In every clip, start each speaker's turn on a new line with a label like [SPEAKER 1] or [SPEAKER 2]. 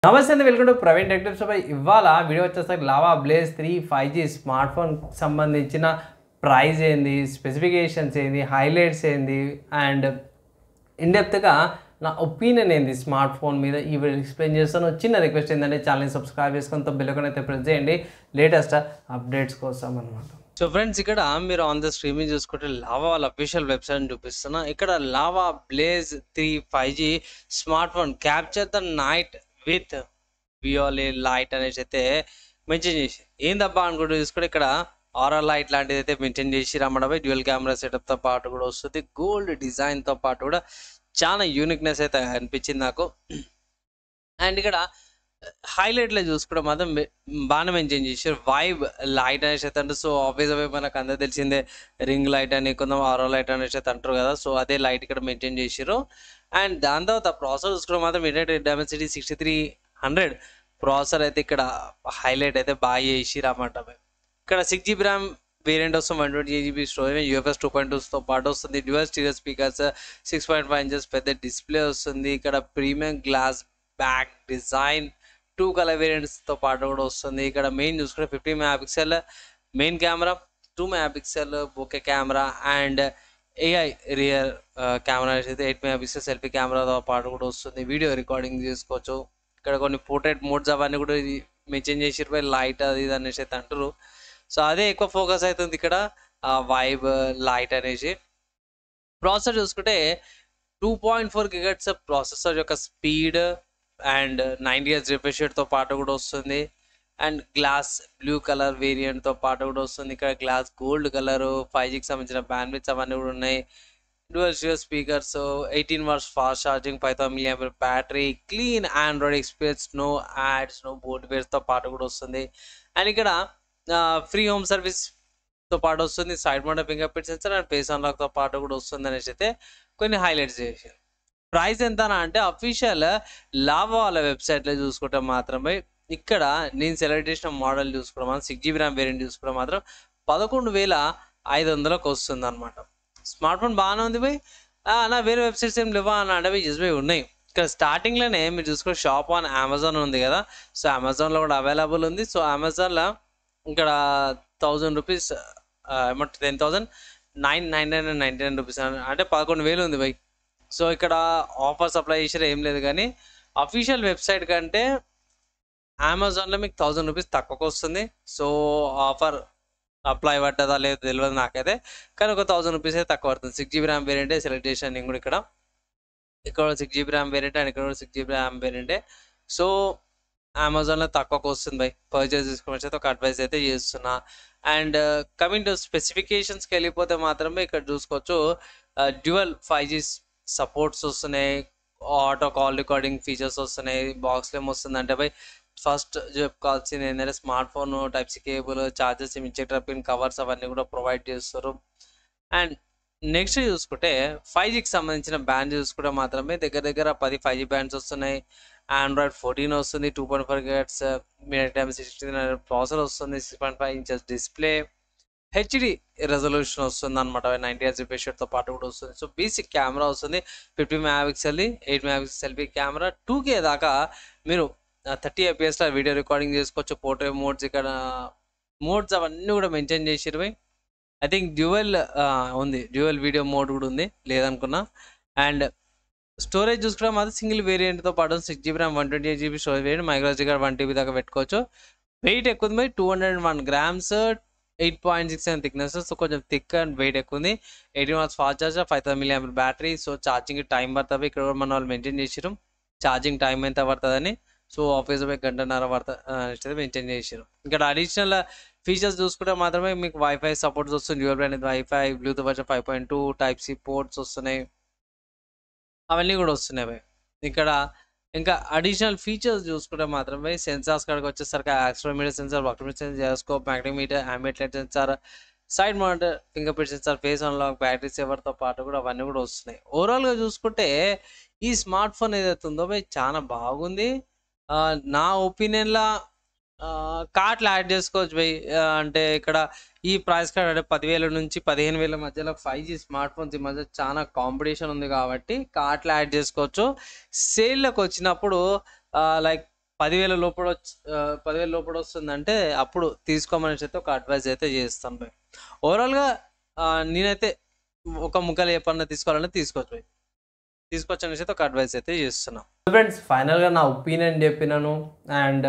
[SPEAKER 1] నమస్తే అండి, welcome to Praveen టెక్టివ్. So ఇవాళ వీడియో వచ్చేసరికి lava Blaze 3 5G smart phone సంబంధించిన ప్రైస్ ఏంది, స్పెసిఫికేషన్స్ ఏంది, హైలైట్స్ ఏంది అండ్ ఇన్డెప్త్గా నా ఒపీనియన్ ఏంది స్మార్ట్ ఫోన్ మీద ఈ వీడియో ఎక్స్ప్లెయిన్ చేస్తాను. చిన్న రిక్వెస్ట్ ఏంటంటే ఛానల్ని సబ్స్క్రైబ్ చేసుకొని బెల్ ఐకాన్ అయితే ప్రెస్ చేయండి లేటెస్ట్ అప్డేట్స్ కోసం అనమాట. సో ఫ్రెండ్స్, ఇక్కడ మీరు ఆన్ ద స్ట్రీమింగ్ చూసుకుంటే లావా వాళ్ళ అఫీషియల్ వెబ్సైట్ చూపిస్తున్నా. ఇక్కడ Lava Blaze 3 5G smart phone capture the night with వియోలీ లైట్ అనేసి అయితే మెన్షన్ చేసి ఏందబ్బా అనుకుంటూ చూసుకుంటే ఇక్కడ ఆరా లైట్ లాంటిది అయితే మెన్షన్ చేసి రమ్మడపై డ్యూయల్ కెమెరా సెటప్తో పాటు కూడా వస్తుంది. గోల్డ్ డిజైన్తో పాటు కూడా చాలా యూనిక్నెస్ అయితే అనిపించింది నాకు. అండ్ ఇక్కడ హైలైట్లో చూసుకుంటే మాత్రం బాగానే మెన్షన్ చేశారు. వైబ్ లైట్ అనేసి అయితే అంటే సో ఆబ్వియస్గా మనకు అందరూ తెలిసిందే రింగ్ లైట్ అని కొంత ఆరో లైట్ అనేసి అయితే అంటారు కదా. సో అదే లైట్ ఇక్కడ మెన్షన్ చేశారు. అండ్ దాని తర్వాత ప్రాసెసర్ చూసుకుంటే మాత్రం ఇంటర్నెట్ డైమెన్సిటీ 6300 ప్రాసెసర్ అయితే ఇక్కడ హైలైట్ అయితే బాగా చేసిరు అన్నమాట. ఇక్కడ 6GB ర్యామ్ వేరియంట్ వస్తుంది, 128GB స్టోరేజ్, UFS 2.2తో పాటు వస్తుంది. డ్యూయల్ స్టీరియో స్పీకర్స్, 6.5 ఇంచెస్ పెద్ద డిస్ప్లే వస్తుంది. ఇక్కడ premium glass back design, 2 colour వేరియంట్స్తో పాటు కూడా వస్తుంది. ఇక్కడ మెయిన్ చూసుకుంటే 50 megapixel main camera, 2 megapixel bokeh camera and AI rear camera అయితే 8 మెగాపిక్సెల్ సెల్ఫీ కెమెరాతో పాటు కూడా వస్తుంది. వీడియో రికార్డింగ్ చేసుకోవచ్చు. ఇక్కడ కొన్ని పోర్ట్రేట్ మోడ్స్ అవన్నీ కూడా మెన్షన్ చేసిరు, లైట్ అది ఇది అనేసి అయితే అంటారు. సో అదే ఎక్కువ ఫోకస్ అవుతుంది ఇక్కడ వైబ్ లైట్ అనేసి. ప్రాసెసర్ చూసుకుంటే 2.4 GHz ప్రాసెసర్ యొక్క స్పీడ్ అండ్ 90Hz రిఫ్రెష్ రేట్తో పాటు కూడా వస్తుంది. అండ్ గ్లాస్ బ్లూ కలర్ వేరియంట్తో పాటు కూడా వస్తుంది. ఇక్కడ గ్లాస్ గోల్డ్ కలర్, 5Gకి సంబంధించిన బ్యాండ్విడ్త్స్ అవన్నీ కూడా ఉన్నాయి. Dual stereo speakers, 18 watts fast charging, 5000 mAh battery, clean Android experience, no ads, no బోర్డ్వేర్స్తో పాటు కూడా వస్తుంది. అండ్ ఇక్కడ ఫ్రీ హోమ్ సర్వీస్తో పాటు వస్తుంది. Side mounted finger print sensor and face అన్లాక్తో పాటు కూడా వస్తుంది అనేసి అయితే కొన్ని హైలైట్స్ చేశారు. ప్రైస్ ఎంత అంటే అఫీషియల్ లావా వాళ్ళ వెబ్సైట్లో చూసుకుంటే మాత్రమే ఇక్కడ నేను సెలెక్ట్ చేసిన మోడల్ చూసుకుంటే మాత్రం 6GB ర్యామ్ వేరియంట్ చూసుకుంటే మాత్రం 11,500కి వస్తుంది అనమాట. స్మార్ట్ ఫోన్ బాగానే ఉంది భయ్. నా వేరే వెబ్సైట్స్ ఏం లేవా అని అంటే భయ్ ఉన్నాయి. ఇక్కడ స్టార్టింగ్లోనే మీరు చూసుకుని షాప్ ఆన్ అమెజాన్ ఉంది కదా. సో అమెజాన్లో కూడా అవైలబుల్ ఉంది. సో అమెజాన్లో ఇక్కడ 1000 రూపీస్ ఏమంటే 10,999 రూపీస్ అంటే 11,000 ఉంది భయ్. సో ఇక్కడ ఆఫర్స్ అప్లై చేసారు ఏం లేదు, కానీ అఫీషియల్ వెబ్సైట్ కంటే అమెజాన్లో మీకు 1000 రూపీస్ తక్కువకు వస్తుంది. సో ఆఫర్ అప్లై పడ్డదా లేదు తెలియదు నాకైతే, కానీ ఒక 1000 రూపీస్ అయితే తక్కువ పడుతుంది. 6GB ర్యామ్ వేరియంటే సెలెక్ట్ చేశాను నేను కూడా. ఇక్కడ 6GB ర్యామ్ వేరియంట్ అండ్ ఇక్కడ 6GB ర్యామ్ వేరియంటే. సో అమెజాన్లో తక్కువకు వస్తుంది బై. పర్చేస్ తీసుకుని అయితే ఒక అడ్వైస్ అయితే చేస్తున్నా. అండ్ కమింగ్ టు స్పెసిఫికేషన్స్కి వెళ్ళిపోతే మాత్రమే ఇక్కడ చూసుకోవచ్చు డ్యూయల్ 5G సపోర్ట్స్ వస్తున్నాయి, ఆటో కాల్ రికార్డింగ్ ఫీచర్స్ వస్తున్నాయి. బాక్స్లో ఏమొస్తుంది అంటే బై ఫస్ట్ చెప్పుకోవాల్సింది ఏంటంటే smart phone type C cable, charges, injector pin, covers అవన్నీ కూడా ప్రొవైడ్ చేస్తారు. అండ్ నెక్స్ట్ చూసుకుంటే 5Gకి సంబంధించిన బ్యాండ్ చూసుకుంటే మాత్రమే దగ్గర దగ్గర 10 5G బ్యాండ్స్ వస్తున్నాయి. ఆండ్రాయిడ్ 14 వస్తుంది, 2.4 GHz టైమ్ 16 ప్రాసెసర్ వస్తుంది, 6.5 ఇంచెస్ డిస్ప్లే, HD రెజల్యూషన్ వస్తుంది అనమాట, 90Hz రిఫ్రెష్ రేట్తో పాటు కూడా వస్తుంది. సో బేసిక్ కెమెరా వస్తుంది, 50 megapixel 8 megapixel selfie camera, 2K దాకా మీరు 30 fps వీడియో రికార్డింగ్ చేసుకోవచ్చు. పోర్ట్రేట్ మోడ్స్, ఇక్కడ మోడ్స్ అవన్నీ కూడా మెన్షన్ చేసిరు. ఐ థింక్ డ్యూయల్ ఉంది, డ్యూయల్ వీడియో మోడ్ కూడా ఉంది లేదనుకున్నా. అండ్ స్టోరేజ్ చూసుకుంటే మాత్రం సింగిల్ వేరియంట్తో పాటు 6GB RAM 128GB storage variant, మైక్రోSD కార్డ్ 1TB దాకా పెట్టుకోవచ్చు. వెయిట్ ఎక్కువ ఉంది, 201 grams, 8.67 థిక్నెస్. సో కొంచెం థిక్ అండ్ వెయిట్ ఎక్కువ ఉంది. 18 watts fast charger, 5000 mAh battery. So charging time పడుతుంది. ఇక్కడ కూడా మన వాళ్ళు మెన్షన్ చేసారు ఛార్జింగ్ టైం ఎంత పడుతుందని. సో ఆఫీస్లో గంటన్నర పడుతుంది మెన్షన్ చేసారు. ఇక్కడ అడిషనల్ ఫీచర్స్ చూసుకుంటే మాత్రమే మీకు వైఫై సపోర్ట్స్ వస్తుంది, dual brand wifi, Bluetooth version 5.2, Type-C ports వస్తున్నాయి, అవన్నీ కూడా వస్తున్నాయి భయ్. ఇక్కడ ఇంకా అడిషనల్ ఫీచర్స్ చూసుకుంటే మాత్రమే సెన్సార్స్ కాడికి వచ్చేసరికి accelerometer sensor, vacuum sensor, gyroscope, magnetometer, ambient light sensor, side mounted finger print sensor, face unlock, battery సేవర్తో పాటు కూడా అవన్నీ కూడా వస్తున్నాయి. ఓవరాల్గా చూసుకుంటే ఈ స్మార్ట్ ఫోన్ ఏదైతే ఉందో భయ్ చాలా బాగుంది. నా ఒపీనియన్లో కార్ట్లు యాడ్ చేసుకోవచ్చు భయ్. అంటే ఇక్కడ ఈ ప్రైస్ కార్డ్ అంటే 10,000 నుంచి 15,000 మధ్యలో 5G స్మార్ట్ ఫోన్స్ ఈ మధ్య చాలా కాంపిటీషన్ ఉంది కాబట్టి కార్ట్లు యాడ్ చేసుకోవచ్చు. సేల్లోకి వచ్చినప్పుడు లైక్ 10,000 లోపల 10,000 లోపల వస్తుందంటే అప్పుడు తీసుకోమనేసి అయితే ఒక అడ్వైజ్ అయితే చేస్తాను భయ్. ఓవరాల్‌గా నేనైతే ఒక ముక్కలు చెప్పన్నా తీసుకోవాలంటే తీసుకోవచ్చు భయ్. తీసుకోవచ్చు అనేసి అయితే ఒక అడ్వైజ్ అయితే చేస్తున్నా. ఫ్రెండ్స్ ఫైనల్‌గా నా ఒపీనియన్ చెప్పినాను. అండ్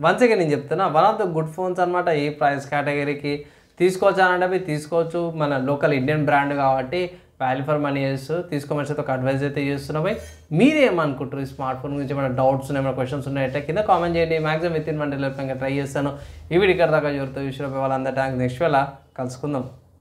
[SPEAKER 1] వన్స్ అగైన్ నేను చెప్తున్నా, one of the good phones అనమాట. ఈ ప్రైస్ కేటగిరీకి తీసుకోవచ్చు అనంటే అవి తీసుకోవచ్చు. మన లోకల్ ఇండియన్ బ్రాండ్ కాబట్టి వాల్యూ ఫర్ మనీ చేస్తూ తీసుకోమని అయితే ఒక అడ్వైజ్ అయితే చేస్తున్నా భయ్. మీరేమనుకుంటారు ఈ స్మార్ట్ ఫోన్ గురించి? ఏమైనా డౌట్స్ ఉన్నాయి, ఏమైనా క్వశ్చన్స్ ఉన్నాయంటే కింద కామెంట్ చేయండి. Maximum with in 1 day try చేస్తాను. ఈ వీడియో ఇక్కడ దాకా చూడతారు. విషయంలో వాళ్ళందరూ నెక్స్ట్ వేళ కలుసుకుందాం.